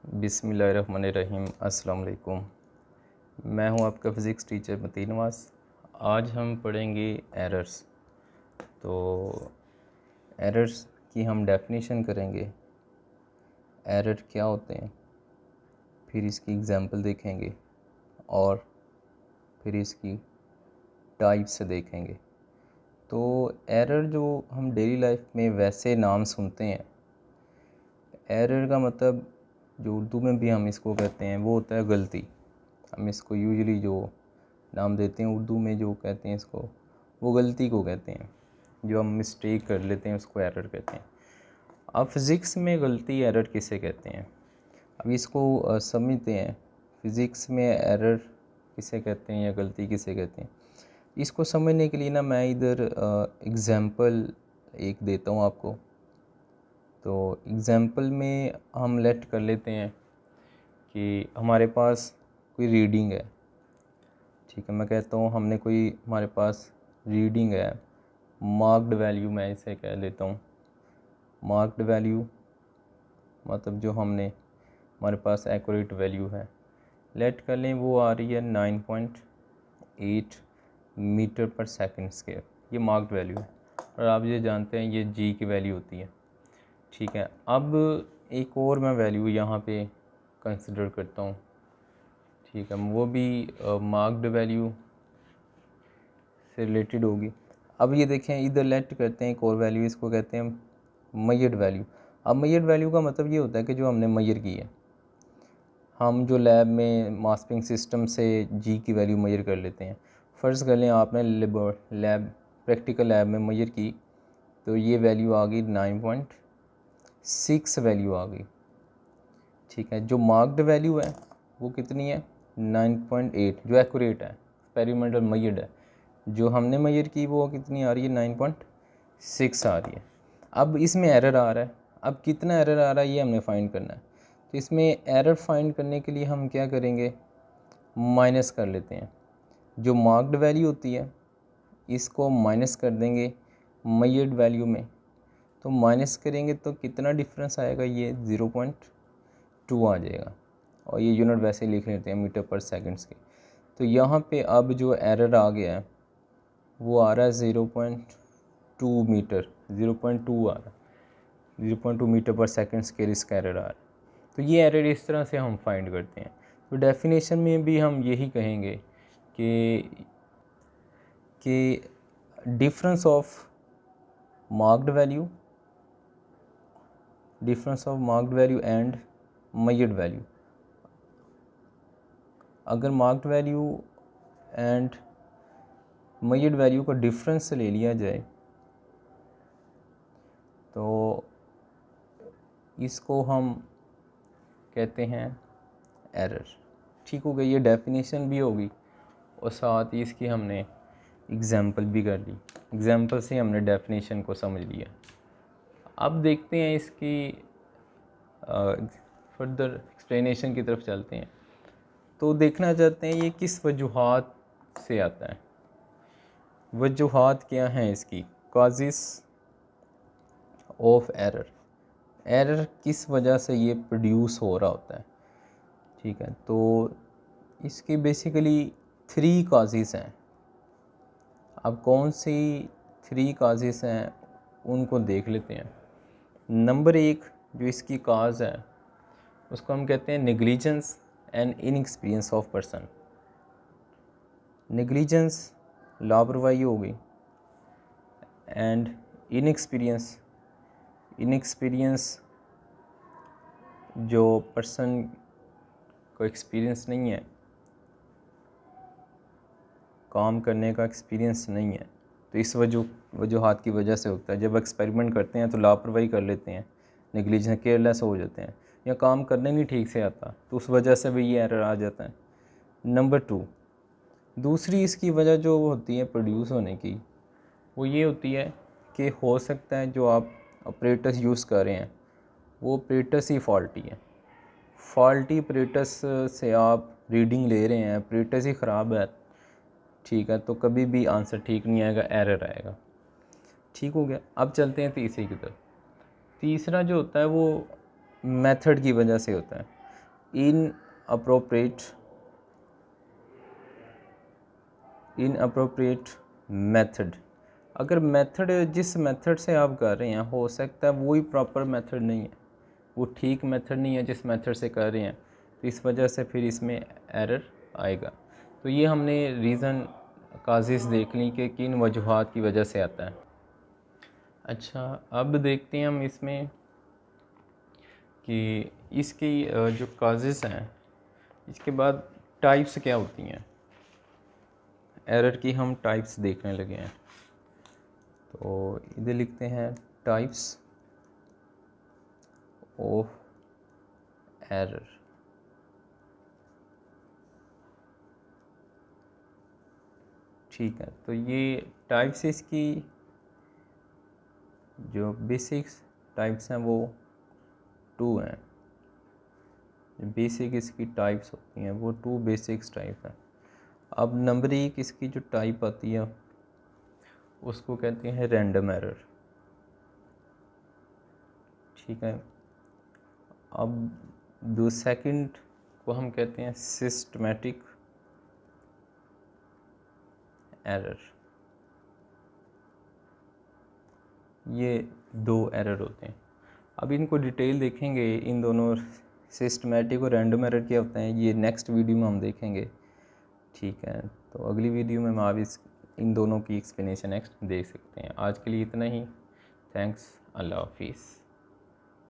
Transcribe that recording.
बिस्मिल्लाहिर्रहमानिर्रहीम। अस्सलाम वालेकुम। मैं हूं आपका फ़िज़िक्स टीचर मतीन नवाज़। आज हम पढ़ेंगे एरर्स। तो एरर्स की हम डेफिनेशन करेंगे, एरर क्या होते हैं, फिर इसकी एग्जांपल देखेंगे और फिर इसकी टाइप्स देखेंगे। तो एरर जो हम डेली लाइफ में वैसे नाम सुनते हैं, एरर का मतलब जो उर्दू में भी हम इसको कहते हैं वो होता है गलती। हम इसको यूजुअली जो नाम देते हैं उर्दू में जो कहते हैं इसको, वो गलती को कहते हैं। जो हम मिस्टेक कर लेते हैं उसको एरर कहते हैं। अब फ़िज़िक्स में गलती एरर किसे कहते हैं, अब इसको समझते हैं। फ़िज़िक्स में एरर किसे कहते हैं या गलती किसे कहते हैं, इसको समझने के लिए ना मैं इधर एग्ज़ाम्पल एक देता हूँ आपको। तो एग्ज़ाम्पल में हम लेट कर लेते हैं कि हमारे पास कोई रीडिंग है। ठीक है, मैं कहता हूँ हमारे पास रीडिंग है, मार्क्ड वैल्यू मैं इसे कह लेता हूँ। मार्क्ड वैल्यू मतलब जो हमारे पास एक्यूरेट वैल्यू है, लेट कर लें वो आ रही है 9.8 मीटर पर सेकंड स्क्वायर। ये मार्क्ड वैल्यू है और आप ये जानते हैं ये जी की वैल्यू होती है। ठीक है, अब एक और मैं वैल्यू यहाँ पे कंसिडर करता हूँ। ठीक है, वो भी मार्क्ड वैल्यू से रिलेटेड होगी। अब ये देखें, इधर लेट करते हैं एक और वैल्यू, इसको कहते हैं मेजर्ड वैल्यू। अब मेजर्ड वैल्यू का मतलब ये होता है कि जो हमने मेजर की है, हम जो लैब में मास्किंग सिस्टम से जी की वैल्यू मेजर कर लेते हैं। फ़र्ज़ कर लें आपने लैब प्रैक्टिकल लैब में मेजर की, तो ये वैल्यू आ गई 9.6 वैल्यू आ गई। ठीक है, जो मार्क्ड वैल्यू है वो कितनी है, 9.8 जो एक्यूरेट है, एक्सपेरिमेंटल मेजर्ड है। जो हमने मेजर की वो कितनी आ रही है, 9.6 आ रही है। अब इसमें एरर आ रहा है, अब कितना एरर आ रहा है ये हमने फाइंड करना है। तो इसमें एरर फाइंड करने के लिए हम क्या करेंगे, माइनस कर लेते हैं। जो मार्क्ड वैल्यू होती है इसको माइनस कर देंगे मेजर्ड वैल्यू में। तो माइनस करेंगे तो कितना डिफरेंस आएगा, ये 0.2 आ जाएगा। और ये यूनिट वैसे लिख लेते हैं मीटर पर सेकंड्स के। तो यहाँ पे अब जो एरर आ गया है वो आ रहा है 0.2 मीटर, 0.2 आ रहा है, 0.2 मीटर पर सेकंड स्क्वायर इसका एरर आ रहा है। तो ये एरर इस तरह से हम फाइंड करते हैं। तो डेफिनेशन में भी हम यही कहेंगे कि difference of marked value and measured value. अगर marked value and measured value का डिफरेंस ले लिया जाए तो इसको हम कहते हैं एरर। ठीक हो गई, ये डेफिनेशन भी होगी और साथ ही इसकी हमने एग्जाम्पल भी कर ली। एग्जाम्पल से हमने डेफिनेशन को समझ लिया। अब देखते हैं इसकी फर्दर एक्सप्लेनेशन की तरफ चलते हैं। तो देखना चाहते हैं ये किस वजूहात से आता है। वजूहात क्या हैं इसकी, काजिस ऑफ एरर। एरर किस वजह से ये प्रोड्यूस हो रहा होता है। ठीक है, तो इसकी बेसिकली 3 काजिस हैं। अब कौन सी 3 काजिस हैं उनको देख लेते हैं। नंबर 1 जो इसकी काज है उसको हम कहते हैं negligence and inexperience of person. Negligence लापरवाही हो गई, एंड इनएक्सपीरियंस जो पर्सन को एक्सपीरियंस नहीं है, काम करने का एक्सपीरियंस नहीं है, तो इस वजूहात की वजह से होता है। जब एक्सपेरिमेंट करते हैं तो लापरवाही कर लेते हैं, नेग्लिजेंस, केयरलेस हो जाते हैं, या काम करने नहीं ठीक से आता, तो उस वजह से भी ये एरर आ जाता है। नंबर 2, दूसरी इसकी वजह जो होती है प्रोड्यूस होने की, वो ये होती है कि हो सकता है जो आप ऑपरेटर्स यूज़ कर रहे हैं वो ऑपरेटर्स ही फॉल्टी है। फॉल्टी ऑपरेटर्स से आप रीडिंग ले रहे हैं, ऑपरेटर्स ही ख़राब है। ठीक है, तो कभी भी आंसर ठीक नहीं आएगा, एरर आएगा। ठीक हो गया। अब चलते हैं तीसरी की तरफ। तीसरा जो होता है वो मेथड की वजह से होता है। Inappropriate method. अगर मेथड जिस मेथड से आप कर रहे हैं हो सकता है वही प्रॉपर मेथड नहीं है, वो ठीक मेथड नहीं है जिस मेथड से कर रहे हैं, तो इस वजह से फिर इसमें एरर आएगा। तो ये हमने रीज़न काज़िज़ देख ली कि किन वजूहात की वजह से आता है। अच्छा, अब देखते हैं हम इसमें कि इसकी जो काज़िज़ हैं, इसके बाद टाइप्स क्या होती हैं। एरर की हम टाइप्स देखने लगे हैं, तो इधर लिखते हैं टाइप्स ऑफ एरर। ठीक है, तो ये टाइप्स इसकी जो बेसिक्स टाइप्स हैं वो 2 हैं। बेसिक इसकी टाइप्स होती हैं वो 2 बेसिक्स टाइप हैं। अब नंबर 1 इसकी जो टाइप आती है उसको कहते हैं रैंडम एरर। ठीक है, अब दो सेकंड को हम कहते हैं सिस्टमैटिक एरर। ये 2 एरर होते हैं। अब इनको डिटेल देखेंगे, इन दोनों सिस्टमैटिक और रैंडम एरर क्या होते हैं ये नेक्स्ट वीडियो में हम देखेंगे। ठीक है, तो अगली वीडियो में हम आप इन दोनों की एक्सप्लेनेशन नेक्स्ट देख सकते हैं। आज के लिए इतना ही। थैंक्स, अल्लाह हाफिज़।